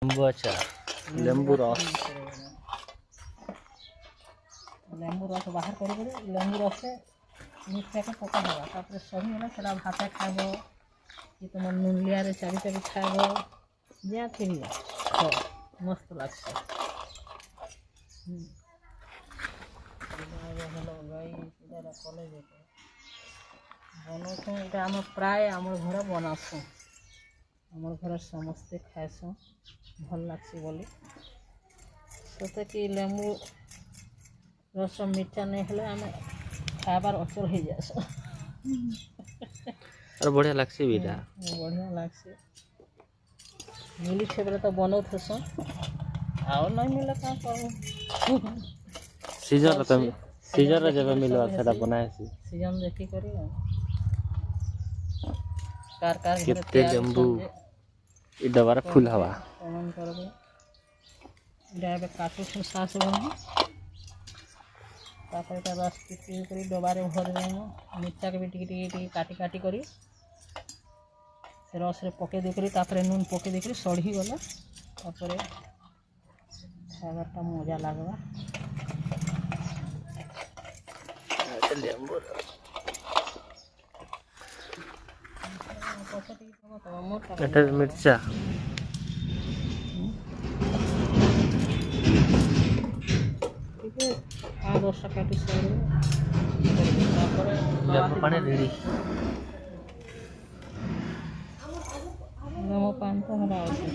ଲେମ୍ବୁ ଆଚାର ଲେମ୍ବୁ ରସ ବାହାର କରିକି ଲେମ୍ବୁ ରସରେ ମିଠାକେ ପକା ହେବା ତାପରେ ସରିଗଲା ସେଟା ଭାତ ଖାଇବ କି ତୁମ ନୁଲିଆରେ ଚାବି ଚାବି ଖାଇବ ଯା ଫିରିବ ମସ୍ତ ଲାଗ୍ସି। ବନଉଛୁଁ ଏଇଟା ଆମେ ପ୍ରାୟ ଆମର ଘରେ ବନାସୁଁ ଆମର ଘରେ ସମସ୍ତେ ଖାଏସୁଁ ଭଲ ଲାଗ୍ସି ବୋଲି ସତେ କି ଲେମ୍ବୁ ରସ ମିଠା ନାଇଁ ହେଲେ ଆମେ ଖାଇବାର ଅଚଳ ହେଇଯାଏସୁଁ। ଆର୍ ବଢ଼ିଆ ଲାଗ୍ସି ବି ଏଇଟା ବଢ଼ିଆ ଲାଗ୍ସି ମିଲିଛେ ବେଲେ ତ ବନଉଥିସୁଁ ଆଉ ନାଇଁ ମିଲେ କାଁ କରୁ ସିଜନ୍ରେ ଯେବେ ମିଲ୍ବା ସେଟା ବନାହେସି। ସିଜନ୍ ଦେଖିକରି କାର କେତେ ଲେମ୍ବୁ ଇ ଡବାରେ ଫୁଲ୍ ହବା କମନ୍ କରବେ ଏଇଟା ଏବେ କାଟୁଛୁ ସାସ ବନି ତାପରେ ଏଇଟା ରସ ପିଟି କରି ଡବାରେ ଭରି ଦେମୁ ମିର୍ଚାକେ ବି ଟିକେ ଟିକେ ଟିକେ କାଟି କାଟି କରି ସେ ରସରେ ପକେଇ ଦେଇକରି ତାପରେ ନୁନ୍ ପକେଇ ଦେଇକରି ସଢ଼ି ଗଲେ ତାପରେ ଖାଇବାରଟା ମଜା ଲାଗ୍ବା। ଏଟା ମିର୍ଚା ଟିକେ 5-10ଟା କାଟି ସାରିଲେ ତାପରେ ଲେମ୍ବୁ ପାଣି ରେଡ଼ି। ଲେମ୍ବୁ ପାଣି ତ ହେଟା ଅଛି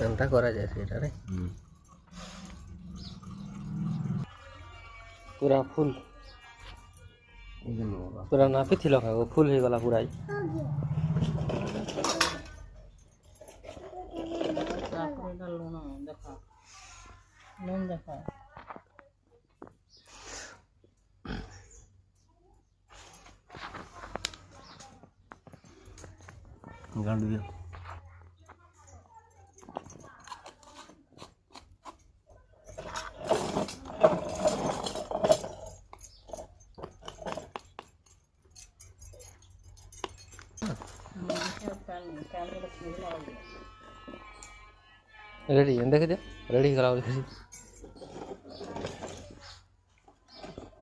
ଏନ୍ତା କରାଯାଏ ସେଇଟାରେ ପୁରା ଫୁଲ୍ ପୁରା ନାପିଥିଲ ଖାଇବ ଫୁଲ୍ ହେଇଗଲା ପୁରା ଲୁଣ ଦେଖା ଲୁଣ ଦେଖା ଗାଣ୍ଡୁ ଦିଅ ରେଡ଼ି ଦେଖି ଦିଅ ରେଡ଼ି ହେଇଗଲା